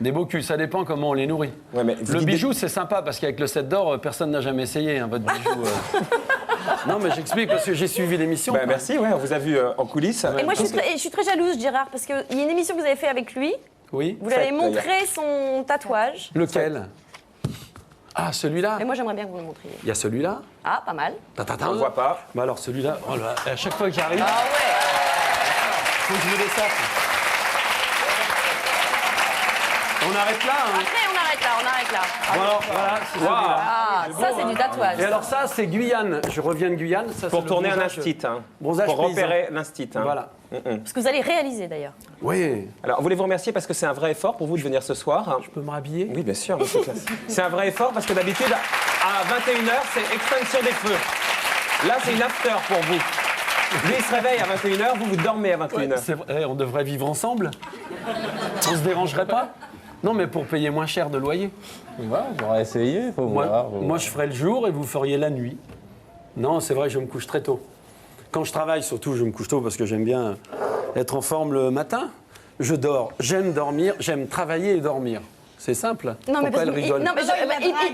Des beaux culs, ça dépend comment on les nourrit. Ouais, mais Le bijou, c'est sympa parce qu'avec le 7 d'or, personne n'a jamais essayé votre bijou. Non, mais j'explique parce que j'ai suivi l'émission. Merci, on vous a vu en coulisses. Et moi, je suis très jalouse, Gérard, parce qu'il y a une émission que vous avez fait avec lui. Oui. Vous lui avez montré son tatouage. Lequel? Ah, celui-là. Et moi, j'aimerais bien que vous le montriez. Il y a celui-là. Ah, pas mal. On ne voit pas. Bah alors celui-là, oh là, à chaque fois que j'arrive, Ah ouais. faut que je me dessape. On arrête là, hein. Après, on arrête là. Bon, alors, voilà, c'est celui-là. Ah, ça, c'est du tatouage. Et alors ça, c'est Guyane. Je reviens de Guyane. Ça, Pour c'est tourner le un bronzage- instit, bronzage pour paysan. repérer l'instit. Voilà. Parce que vous allez réaliser, d'ailleurs. Oui. Alors, voulez vous remercier parce que c'est un vrai effort pour vous de venir ce soir. Je peux me rhabiller? Oui, bien sûr, monsieur Classe. C'est un vrai effort parce que d'habitude, à 21h, c'est extinction des feux. Là, c'est une after pour vous. Lui, il se réveille à 21h, vous dormez à 21h. C'est vrai, on devrait vivre ensemble. On se dérangerait pas? Non, mais pour payer moins cher de loyer. Ouais, on pourra essayer, faut voir. Moi, je ferais le jour et vous feriez la nuit. Non, c'est vrai, je me couche très tôt. Quand je travaille, surtout, je me couche tôt parce que j'aime bien être en forme le matin. Je dors. J'aime dormir, j'aime travailler et dormir. C'est simple. Non, mais Pourquoi elle rigole?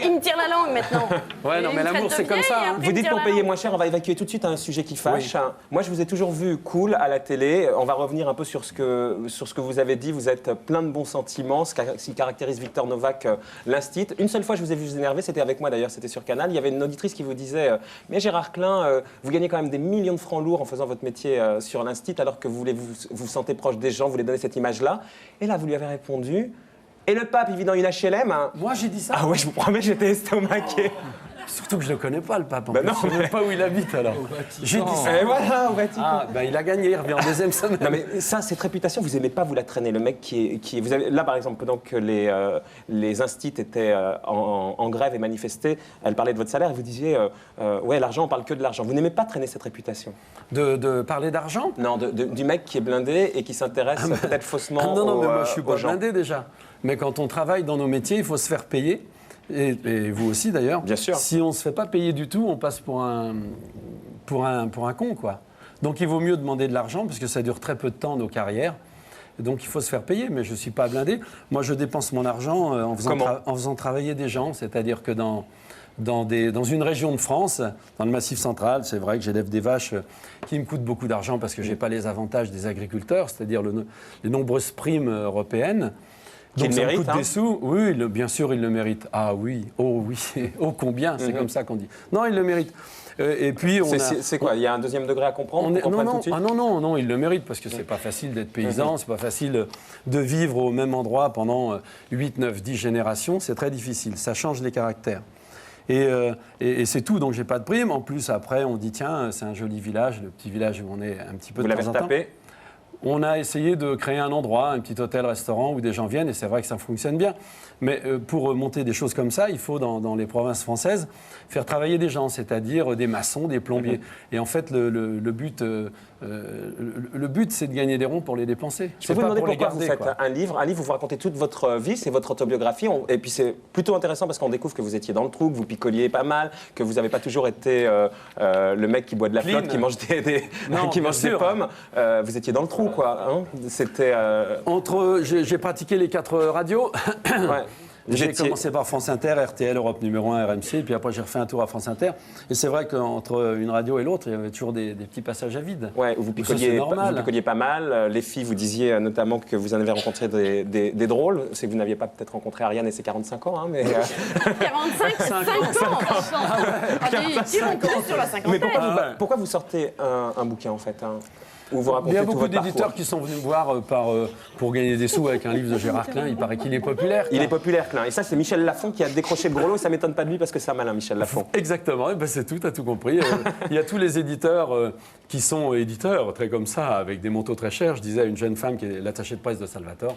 il me tire la langue maintenant. Ouais, non, Il mais me l'amour, traite de c'est comme vieille ça, et hein. après, Vous il me dites tire pour la payer langue. moins cher, on va évacuer tout de suite un sujet qui fâche. Moi, je vous ai toujours vu cool à la télé. On va revenir un peu sur ce que vous avez dit. Vous êtes plein de bons sentiments, ce qui caractérise Victor Novak, l'instit. Une seule fois, je vous ai vu vous énerver, c'était avec moi d'ailleurs, c'était sur Canal. Il y avait une auditrice qui vous disait mais Gérard Klein, vous gagnez quand même des millions de francs lourds en faisant votre métier sur l'instit, alors que vous sentez proche des gens, vous voulez donner cette image-là. Et là, vous lui avez répondu. Et le pape, il vit dans une HLM. Moi, j'ai dit ça. Ah ouais, je vous promets, j'étais estomaqué. Surtout que je ne le connais pas, le pape. En Ben plus. non, Je ne sais même pas où il habite, alors. J'ai dit ça. Et voilà, au Vatican. Ah, ben il a gagné, il revient en deuxième semaine. Non mais ça, cette réputation, vous aimez pas vous la traîner. Le mec vous avez, là par exemple, pendant que les instits étaient en grève et manifestaient, elle parlait de votre salaire et vous disiez ouais, l'argent, on parle que de l'argent. Vous n'aimez pas traîner cette réputation? De parler d'argent? Non, du mec qui est blindé et qui s'intéresse peut-être faussement non, aux, mais moi je suis aux pas gens. blindé déjà. Mais quand on travaille dans nos métiers, il faut se faire payer. Et vous aussi d'ailleurs. Bien sûr. Si on ne se fait pas payer du tout, on passe pour un con, quoi. Donc il vaut mieux demander de l'argent, parce que ça dure très peu de temps, nos carrières. Donc il faut se faire payer, mais je ne suis pas blindé. Moi je dépense mon argent en faisant travailler des gens. C'est-à-dire que dans une région de France, dans le Massif central, c'est vrai que j'élève des vaches qui me coûtent beaucoup d'argent parce que je n'ai pas les avantages des agriculteurs, c'est-à-dire les nombreuses primes européennes. Donc ça me coûte des sous. Oui, bien sûr, il le mérite. Ah oui, oh oui, oh combien, c'est comme ça qu'on dit. Non, il le mérite. Et puis C'est quoi? Il y a un deuxième degré à comprendre? Non, il le mérite parce que c'est pas facile d'être paysan, c'est pas facile de vivre au même endroit pendant 8, 9, 10 générations, c'est très difficile, ça change les caractères. Et c'est tout, donc j'ai pas de prime. En plus, après, on dit tiens, c'est un joli village, le petit village où on est un petit peu de temps en temps. Vous l'avez retapé? On a essayé de créer un endroit, un petit hôtel-restaurant où des gens viennent, et c'est vrai que ça fonctionne bien. Mais pour monter des choses comme ça, il faut, dans les provinces françaises, faire travailler des gens, c'est-à-dire des maçons, des plombiers. Et en fait, le but, c'est de gagner des ronds pour les dépenser. Je peux vous demander pourquoi vous faites un livre où vous racontez toute votre vie, c'est votre autobiographie. Et puis c'est plutôt intéressant parce qu'on découvre que vous étiez dans le trou, que vous picoliez pas mal, que vous n'avez pas toujours été le mec qui boit de la flotte, qui mange des pommes. Vous étiez dans le trou, quoi. Hein, c'était. J'ai pratiqué les 4 radios. Ouais. J'ai commencé par France Inter, RTL, Europe numéro 1, RMC, et puis après j'ai refait un tour à France Inter. Et c'est vrai qu'entre une radio et l'autre, il y avait toujours des petits passages à vide. Ouais, vous picoliez pas mal. Les filles, vous disiez notamment que vous en avez rencontré des drôles. C'est que vous n'aviez pas peut-être rencontré Ariane et ses 45 ans, hein, mais... 45, 50 ans. Sur la cinquantaine. Mais pourquoi vous sortez un bouquin, en fait, hein, où vous racontez il y a tout beaucoup votre d'éditeurs parcours? qui sont venus me voir pour gagner des sous avec un livre de Gérard Klein. Il paraît qu'il est populaire. Il est populaire, Klein. Et ça, c'est Michel Lafon qui a décroché le gros lot. Ça ne m'étonne pas de lui parce que c'est un malin, Michel Lafon. Exactement. Et ben c'est tout, tu as tout compris. Il y a tous les éditeurs qui sont éditeurs, très comme ça, avec des manteaux très chers. Je disais à une jeune femme qui est l'attachée de presse de Salvatore,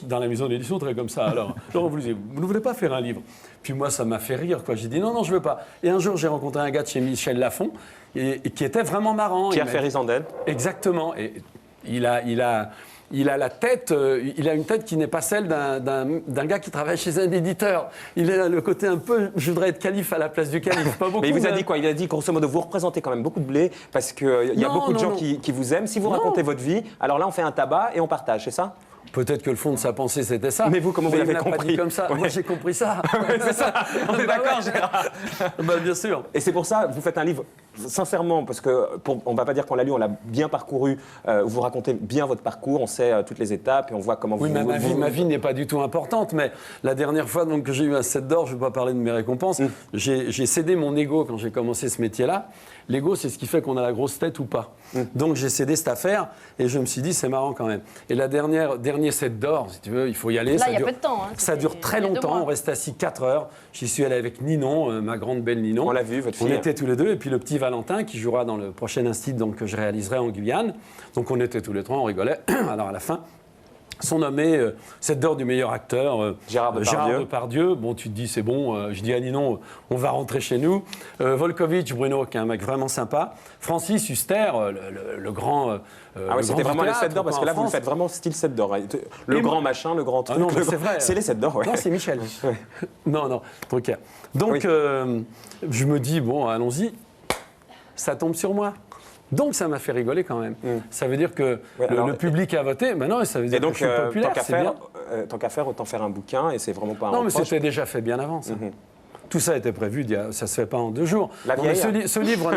dans la maison d'édition, très comme ça. Alors, Laurent, vous ne voulez pas faire un livre? Puis moi, ça m'a fait rire, quoi. J'ai dit non, je ne veux pas. Et un jour, j'ai rencontré un gars de chez Michel Lafon et qui était vraiment marrant. Pierre Ferry-Zandel. Exactement. Et il a la tête, il a une tête qui n'est pas celle d'un gars qui travaille chez un éditeur. Il a le côté un peu, je voudrais être calife à la place du calife. Pas beaucoup, mais il vous a dit quoi? Il a dit grosso modo, vous représentez quand même beaucoup de blé parce qu'il y a beaucoup de gens qui vous aiment. Si vous racontez votre vie, alors là on fait un tabac et on partage, c'est ça? Peut-être que le fond de sa pensée, c'était ça. Mais vous, comment vous il l'avez me l'a pas compris? dit comme ça. Ouais. Moi, j'ai compris ça. C'est ça, on est Bah d'accord, ouais. Gérard. Bah, bien sûr. Et c'est pour ça, vous faites un livre, sincèrement, parce que on ne va pas dire qu'on l'a lu, on l'a bien parcouru. Vous racontez bien votre parcours, on sait toutes les étapes et on voit comment Oui, vous... mais ma vie n'est pas du tout importante. Mais la dernière fois donc, que j'ai eu un 7 d'or, je ne vais pas parler de mes récompenses, j'ai cédé mon ego quand j'ai commencé ce métier-là. L'ego, c'est ce qui fait qu'on a la grosse tête ou pas. Donc j'ai cédé cette affaire et je me suis dit, c'est marrant quand même. Et dernier 7 d'or, si tu veux, il faut y aller. Là, il y a peu de temps. Hein. Ça dure très Il y a 2 longtemps, mois. on reste assis 4 heures. J'y suis allé avec Ninon, ma grande belle Ninon. On l'a vu, votre fille. On était tous les deux, et puis le petit Valentin qui jouera dans le prochain institut donc, que je réaliserai en Guyane. Donc on était tous les trois, on rigolait. Alors à la fin, sont nommés 7 d'or du meilleur acteur. Gérard Depardieu. Bon, tu te dis, c'est bon. Je dis à Ninon, on va rentrer chez nous. Volkovitch, Bruno, qui est un mec vraiment sympa. Francis Huster, le grand. Ah oui, c'était vraiment les 7 d'or, parce que là, vous le faites vraiment style 7 d'or. Le grand machin, le grand truc. non, mais c'est vrai. C'est les 7 d'or, ouais. Non, c'est Michel. Ouais. Non, Drucker. Donc, Oui. je me dis, bon, allons-y. Ça tombe sur moi. Donc, ça m'a fait rigoler quand même. Ça veut dire que Ouais, alors, le public a voté. Ben non, ça veut dire Et donc, que je suis populaire, tant qu'à faire, autant faire un bouquin, et c'est vraiment pas un Non, mais reproche. c'était déjà fait bien avant, ça. Tout ça était prévu, ça se fait pas en 2 jours. La Non, mais vieille. ce livre,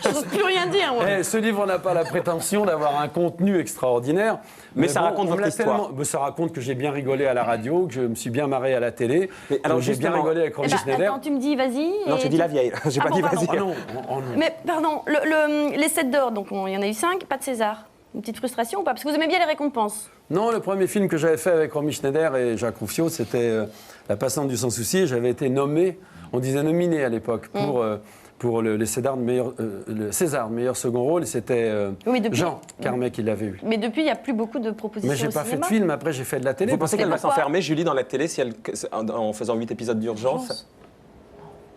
Je n'ose plus rien dire, moi. ce livre n'a pas la prétention d'avoir un contenu extraordinaire. Mais ça raconte on votre me l'a histoire. ça raconte que j'ai bien rigolé à la radio, que je me suis bien marré à la télé. Mais alors, que j'ai bien justement- rigolé avec Eh Roger ben, Schneider. attends, tu me dis vas-y. Non, et tu dis la vieille. J'ai pas bon, dit pardon. vas-y. Ah non, non. Mais pardon, les 7 d'or, donc il y en a eu 5, pas de César. Une petite frustration ou pas? Parce que vous aimez bien les récompenses. Non, le premier film que j'avais fait avec Romy Schneider et Jacques Rouffio, c'était La Passante du Sans Souci. J'avais été nommé, on disait nominé à l'époque, pour le César de meilleur second rôle. Et c'était Oui, depuis- Jean Carmet qui l'avait eu. Mais depuis, il n'y a plus beaucoup de propositions Mais j'ai au pas fait de cinéma. film, après j'ai fait de la télé. Vous pensez qu'elle va pourquoi s'enfermer, Julie, dans la télé, si elle, en faisant 8 épisodes d'urgence?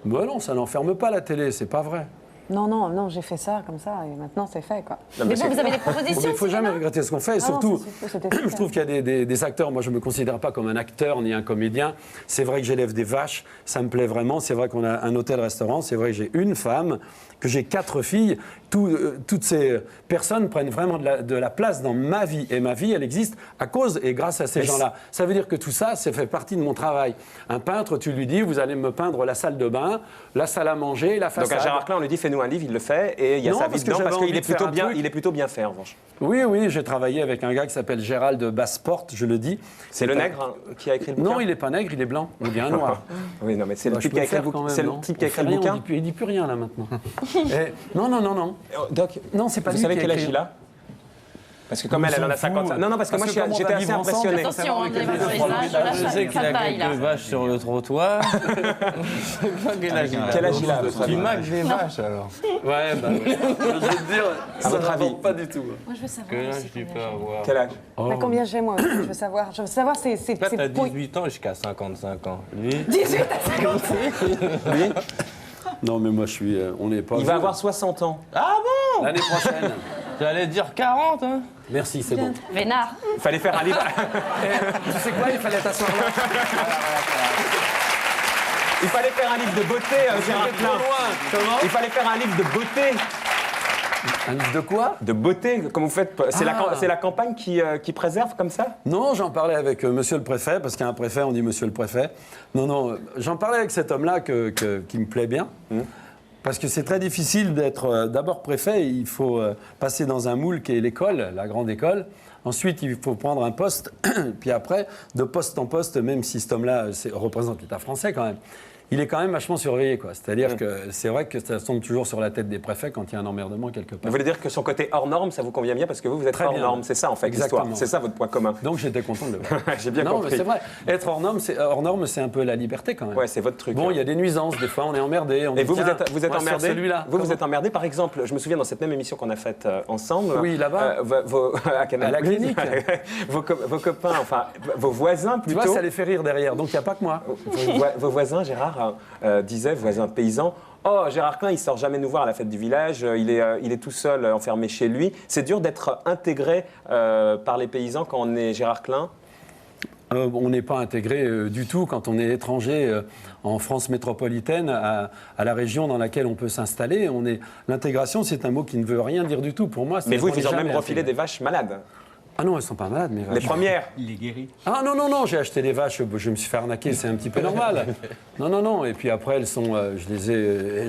Bah non, ça n'enferme pas la télé, c'est pas vrai. Non, j'ai fait ça comme ça et maintenant c'est fait quoi. Non, Mais c'est- vous avez des propositions Il ne faut au jamais cinéma regretter ce qu'on fait. Et Ah non, surtout, c'était je super. trouve qu'il y a des acteurs. Moi, je ne me considère pas comme un acteur ni un comédien. C'est vrai que j'élève des vaches. Ça me plaît vraiment. C'est vrai qu'on a un hôtel-restaurant. C'est vrai que j'ai une femme, que j'ai 4 filles. Toutes ces personnes prennent vraiment de la place dans ma vie. Et ma vie, elle existe à cause et grâce à ces gens-là. Ça veut dire que tout ça, ça fait partie de mon travail. Un peintre, tu lui dis, vous allez me peindre la salle de bain, la salle à manger, la façade. Donc à Gérard Klein, on lui dit fais-nous un livre, il le fait, et il y a Non, sa parce vie que dedans, j'avais parce qu'il envie est de faire plutôt un bien, truc. il est plutôt bien fait en revanche. Oui, j'ai travaillé avec un gars qui s'appelle Gérald de Bassport, je le dis. C'est le nègre qui a écrit le bouquin. Non, il n'est pas nègre, il est blanc. Il est un noir. Oui, non, mais c'est le Bah, type je qui a peux écrit le faire quand bouquin. même, C'est le non type qui a On écrit fait le rien, bouquin. il dit plus rien là maintenant. Non. Doc, Non, c'est pas vous lui savez qui a quel âge écrit. il a? Parce que comme elle en a 50. Non, parce que moi Parce que comme on j'étais va assez vivre ensemble, impressionné. Attention, savoir vous allez lequel voir des sur deux les prend âges, Je sais qu'il ça a taille, là. quelques vaches sur le trottoir. Quel âge il a Quel âge il a, à votre avis? Tu maques des vaches alors. Ouais, bah, je vais te dire, ça votre avis rapporte pas du tout. Moi, je veux savoir. Quel âge aussi tu combien peux j'ai. avoir? Quel âge? Mais combien j'ai moi aussi, je veux savoir. Je veux savoir c'est Toi, t'as pour- 18 ans jusqu'à 55 ans. Lui 18 à 50. Lui, Non, mais moi, je suis. On n'est pas. il va avoir 60 ans. Ah bon? L'année prochaine. J'allais dire 40, hein. Merci, c'est bon. Vénard. Il fallait faire un livre. Tu sais quoi, il fallait t'asseoir là. Il fallait faire un livre de beauté, Gérard Trop Klein. loin. Comment Il fallait faire un livre de beauté. Un livre de quoi? De beauté, comme vous faites. C'est la campagne qui préserve comme ça? Non, j'en parlais avec monsieur le préfet, parce qu'un préfet, on dit monsieur le préfet. Non, j'en parlais avec cet homme-là qui me plaît bien. Parce que c'est très difficile d'être d'abord préfet, il faut passer dans un moule qui est l'école, la grande école. Ensuite, il faut prendre un poste. Puis après, de poste en poste, même si cet homme-là représente l'État français quand même, il est quand même vachement surveillé, quoi. C'est-à-dire que c'est vrai que ça tombe toujours sur la tête des préfets quand il y a un emmerdement quelque part. Vous voulez dire que son côté hors norme, ça vous convient bien parce que vous êtes Très hors bien. norme. C'est ça en fait l'histoire. Exactement. C'est ça votre point commun. Donc j'étais content de le voir. J'ai bien non, compris. mais c'est vrai. Être hors norme, c'est un peu la liberté quand même. Ouais, c'est votre truc. Bon, il y a des nuisances, des fois on est emmerdé. On Et dit, vous, tiens, vous êtes on va se faire emmerdé. celui-là. Vous êtes emmerdé, par exemple. Je me souviens dans cette même émission qu'on a faite ensemble. Oui, là-bas. À Canal+. À la clinique. vos copains, enfin vos voisins Tu plutôt. vois, ça les fait rire derrière, donc il n'y a pas que moi. Vos voisins, Gérard, disaient, voisins paysans. Oh, Gérard Klein, il sort jamais nous voir à la fête du village. Il est tout seul, enfermé chez lui. C'est dur d'être intégré par les paysans quand on est Gérard Klein. On n'est pas intégré du tout quand on est étranger en France métropolitaine à la région dans laquelle on peut s'installer. L'intégration, c'est un mot qui ne veut rien dire du tout pour moi. Mais vous, on est ils ont jamais même refilé intégré. des vaches malades. Ah non, elles sont pas malades, mes vaches. Les premières. Il est guéri. Ah non, non, non, j'ai acheté des vaches, je me suis fait arnaquer, c'est un petit peu normal. Non, non, non, et puis après, elles sont, je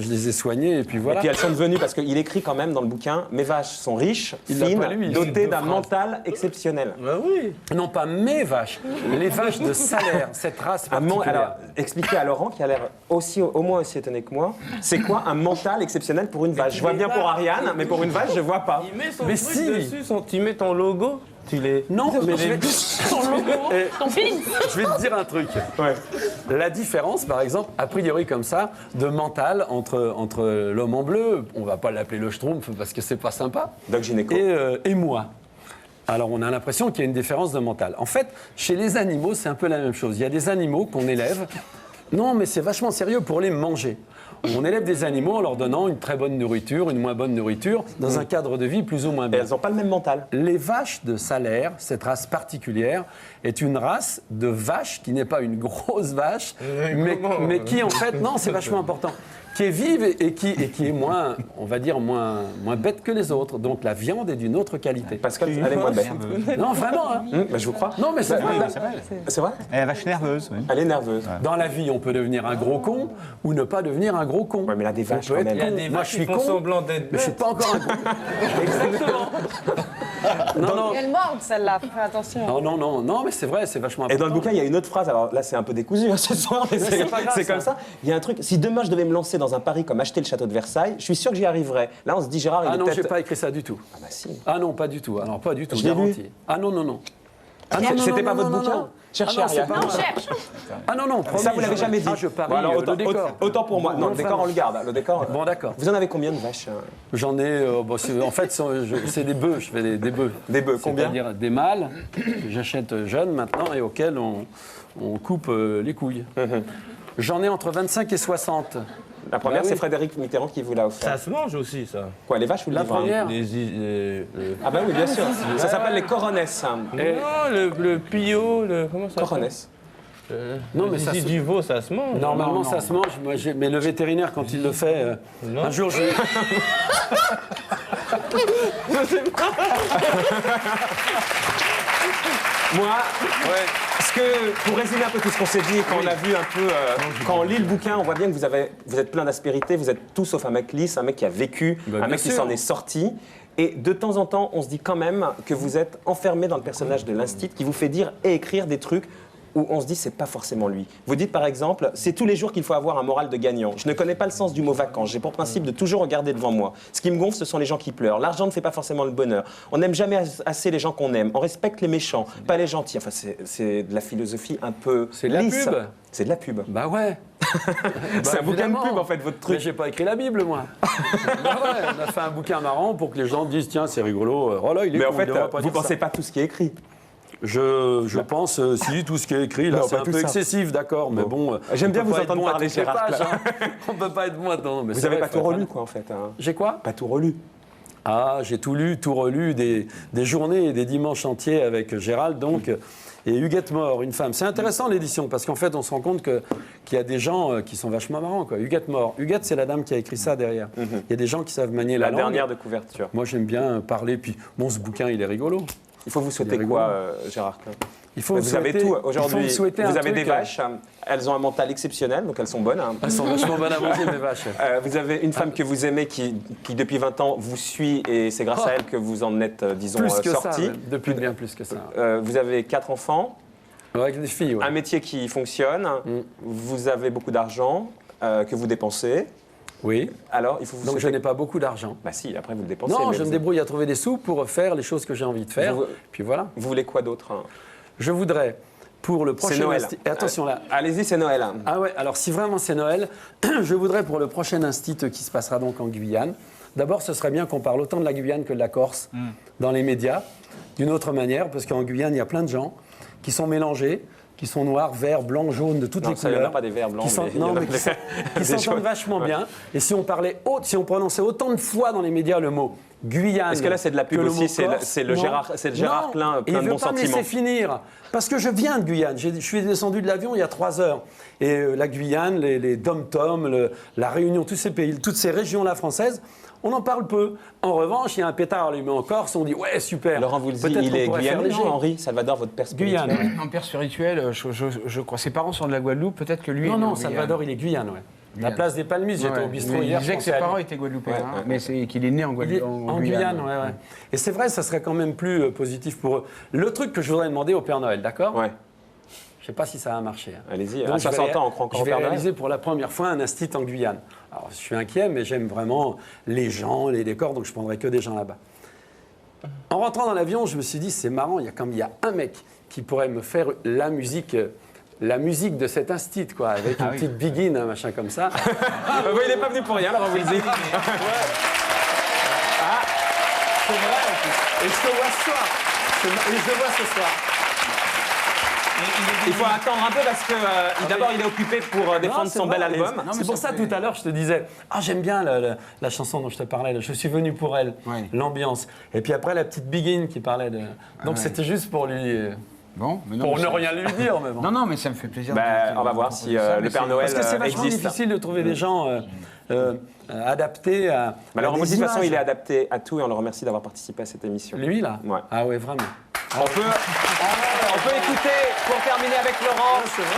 les ai soignées, et puis Et voilà. puis elles sont devenues, parce qu'il écrit quand même dans le bouquin, mes vaches sont riches, Il l'a fines, pas lu, il dotées dit deux d'un phrases. mental exceptionnel. Bah oui. Non, pas mes vaches, les vaches de Salaire, cette race Un particulière. alors, expliquez à Laurent, qui a l'air aussi, au moins aussi étonné que moi, c'est quoi un mental exceptionnel pour une vache? Je vois bien pour Ariane, mais pour une vache, je vois pas. Il met son Mais truc si. dessus, tu mets ton logo, tu les... Non, mais je vais, Ton logo, ton pin. je vais te dire un truc. Ouais. La différence, par exemple, a priori comme ça, de mental entre l'homme en bleu, on va pas l'appeler le schtroumpf parce que c'est pas sympa, Doc Gynéco. et moi. Alors on a l'impression qu'il y a une différence de mental. En fait, chez les animaux, c'est un peu la même chose. Il y a des animaux qu'on élève. Non, mais c'est vachement sérieux pour les manger. On élève des animaux en leur donnant une très bonne nourriture, une moins bonne nourriture, dans un cadre de vie plus ou moins Et bien. elles n'ont pas le même mental. Les vaches de Salaire, cette race particulière, est une race de vache qui n'est pas une grosse vache, mais qui en fait, non, c'est vachement important, qui est vive et qui est moins, on va dire, moins bête que les autres. Donc la viande est d'une autre qualité. Pascal, elle est moins bête. Non, vraiment, hein. Bah, je vous crois. Non, mais c'est vrai. C'est vrai? Elle est vache nerveuse, oui. Elle est nerveuse. Dans la vie, on peut devenir un gros con ou ne pas devenir un gros con. Ouais, mais là, des On vaches, peut quand être même. Il y a con. des Moi, vaches je suis qui font con, semblant d'être mais je suis bêtes. pas encore un con. Exactement. Non, non. Elle morde celle-là, faut faire attention. Non, non, non, non, mais c'est vrai, c'est vachement Et important. dans le bouquin, il y a une autre phrase. Alors là, c'est un peu décousu hein, ce soir, mais c'est pas grave, c'est ça. comme ça. Il y a un truc. Si demain je devais me lancer dans un pari comme acheter le château de Versailles, je suis sûr que j'y arriverais. Là, on se dit Gérard, il Ah est non, peut-être. j'ai pas écrit ça du tout. Ah bah si. Ah non, pas du tout. Alors pas du tout, Je l'ai garanti. Ah non, non, non. Ah non, non, C'était non, pas non, votre non, bouquin non. Cherchez Ah non, c'est Ariane. pas Non, moi. cherche. Ah non, non, promis, Ça, vous l'avez jamais dit. Ah, je parie Bon, alors, le décor. autant pour moi. Non, le décor, on le garde. Le décor. Bon, d'accord. Vous en avez combien de vaches J'en ai, en fait, c'est des bœufs, je fais des bœufs. Des bœufs, combien? C'est-à-dire des mâles que j'achète jeunes maintenant et auxquels on coupe les couilles. J'en ai entre 25 et 60. La première, Bah oui. c'est Frédéric Mitterrand qui vous l'a offert. Ça se mange aussi, ça. Quoi, les vaches ou le La livre, hein première. Ah bah oui, bien sûr. Ça s'appelle les coronesses. Et- Non, le pio, comment ça s'appelle Coronesses. Non, mais ça si se- du veau, ça se mange. Normalement, ça se mange. Moi, mais le vétérinaire, quand il le fait, Non. un jour, je... Moi, pour résumer un peu tout ce qu'on s'est dit, quand on a vu un peu, quand on lit le bouquin, on voit bien que vous êtes plein d'aspérité, vous êtes tout sauf un mec lisse, un mec qui a vécu, Bah, un bien mec qui sûr. s'en est sorti. Et de temps en temps, on se dit quand même que vous êtes enfermé dans le personnage de l'instit qui vous fait dire et écrire des trucs où on se dit c'est pas forcément lui. Vous dites par exemple, c'est tous les jours qu'il faut avoir un moral de gagnant. Je ne connais pas le sens du mot vacances. J'ai pour principe de toujours regarder devant moi. Ce qui me gonfle, ce sont les gens qui pleurent. L'argent ne fait pas forcément le bonheur. On n'aime jamais assez les gens qu'on aime. On respecte les méchants, pas les gentils. Enfin, c'est de la philosophie un peu C'est de la lisse. pub. C'est de la pub. Bah ouais. C'est un bouquin de évidemment. pub en fait, votre Mais truc. j'ai pas écrit la Bible, moi. Bah ouais, on a fait un bouquin marrant pour que les gens disent tiens, c'est rigolo. Oh là, il est Mais en con, fait, il devrait pas vous dire ça. pensez pas tout ce qui est écrit. Je pense, si, tout ce qui est écrit, là, Non, c'est pas un tout peu ça. excessif, d'accord, mais bon. J'aime on bien peut vous pas être entendre bon à parler, toutes les Gérard pages, Klein. hein. On peut pas être bon non, mais Vous c'est avez vrai, pas tout faut relu être- quoi en fait. Hein. J'ai quoi? Pas tout relu. Ah, j'ai tout lu, tout relu, des journées et des dimanches entiers avec Gérald, donc, et Huguette Mort, une femme. C'est intéressant l'édition, parce qu'en fait, on se rend compte qu'il y a des gens qui sont vachement marrants, quoi. Huguette Mort. Huguette, c'est la dame qui a écrit ça derrière. Il y a des gens qui savent manier la La langue. dernière de couverture. Moi, j'aime bien parler, puis bon, ce bouquin, il est rigolo. Il faut vous souhaiter Il est quoi, rigolo. Gérard Klein? Il faut Vous me avez souhaiter- tout il faut aujourd'hui. me souhaiter un Vous avez truc, des vaches, elles ont un mental exceptionnel, donc elles sont bonnes. Hein. Elles sont vachement bonnes à manger, mes vaches. Vous avez une femme que vous aimez qui depuis 20 ans vous suit et c'est grâce à elle que vous en êtes, disons, Plus que ça, sorti. même. Depuis bien plus que ça. Vous avez 4 enfants, Avec des filles, ouais. un métier qui fonctionne, vous avez beaucoup d'argent que vous dépensez. Oui. Alors, il faut vous Donc je souhaiter... n'ai pas beaucoup d'argent. Bah si, après vous le dépensez. Non, mais je me vous- débrouille à trouver des sous pour faire les choses que j'ai envie de faire. Vous- Puis voilà. Vous voulez quoi d'autre hein? Je voudrais, pour le prochain... C'est Noël. Et attention là. Allez-y, c'est Noël. Hein. Ah ouais, alors si vraiment c'est Noël, je voudrais pour le prochain instit qui se passera donc en Guyane, d'abord ce serait bien qu'on parle autant de la Guyane que de la Corse dans les médias, d'une autre manière, parce qu'en Guyane, il y a plein de gens qui sont mélangés, qui sont noirs, verts, blancs, jaunes, de toutes Non, les ça, il y en a couleurs. pas des verts, blancs, Qui sont- mais il y en non, a mais des- qui des s'entendent jaunes. vachement Ouais. bien. Et si on prononçait autant de fois dans les médias le mot Guyane. Est-ce que là, c'est de la pub que le aussi, mot c'est Corse, c'est le non. Gérard Non, Klein, et plein il de veut bons pas me sentiments. laisser finir. Parce que je viens de Guyane. Je suis descendu de l'avion il y a 3 heures. Et la Guyane, les dom-toms, la Réunion, tous ces pays, toutes ces régions-là françaises, on en parle peu. En revanche, il y a un pétard allumé en Corse, on dit ouais, super. Laurent vous le dit, Peut-être il qu'on est pourrait faire guyanais, léger. non, Henri Salvador, votre père spirituel. Guyane. Un père spirituel, je crois. Ses parents sont de la Guadeloupe, peut-être que lui. Non, est né non, en Salvador, il est Guyane, ouais. La Guyane. place des Palmises, j'étais Ouais, au bistrot mais hier. il disait je que ses pensais à parents lui. étaient guadeloupéens, Ouais, hein, ouais. mais c'est qu'il est né en Il est Guadeloupe. en Guyane, ouais, ouais. Et c'est vrai, ça serait quand même plus positif pour eux. Le truc que je voudrais demander au Père Noël, d'accord? Ouais, Je ne sais pas si ça va marcher. hein. allez-y. Donc, À je vais 60 ans, on croit encore Je au vais Père Noël. réaliser pour la première fois un instit en Guyane. Alors, je suis inquiet, mais j'aime vraiment les gens, les décors, donc je prendrai que des gens là-bas. En rentrant dans l'avion, je me suis dit, c'est marrant, il y a un mec qui pourrait me faire la musique de cet instit, quoi, avec une petite biguine, un machin comme ça. Il n'est pas venu pour rien, Laurent vous le dit. C'est vrai, en plus. Et je te vois ce soir. Et je le vois ce soir. Il faut attendre un peu parce que d'abord il est occupé pour défendre Non, c'est son vrai. bel album. Et C'est pour ça, tout à l'heure, je te disais, j'aime bien la chanson dont je te parlais, je suis venu pour elle, Ouais. l'ambiance. Et puis après, la petite Begin qui parlait de... Donc c'était juste pour lui... Bon, mais non, pour mais ne ça- rien lui dire, mais bon. Non, mais ça me fait plaisir. On va voir si ça, le mais Père c'est- Noël Parce que c'est vachement existe. difficile de trouver des gens adaptés à... Alors, à de des toute façon, images. il est adapté à tout et on le remercie d'avoir participé à cette émission. Lui, là Ouais. Ah ouais, vraiment. On peut écouter, pour terminer avec Laurent,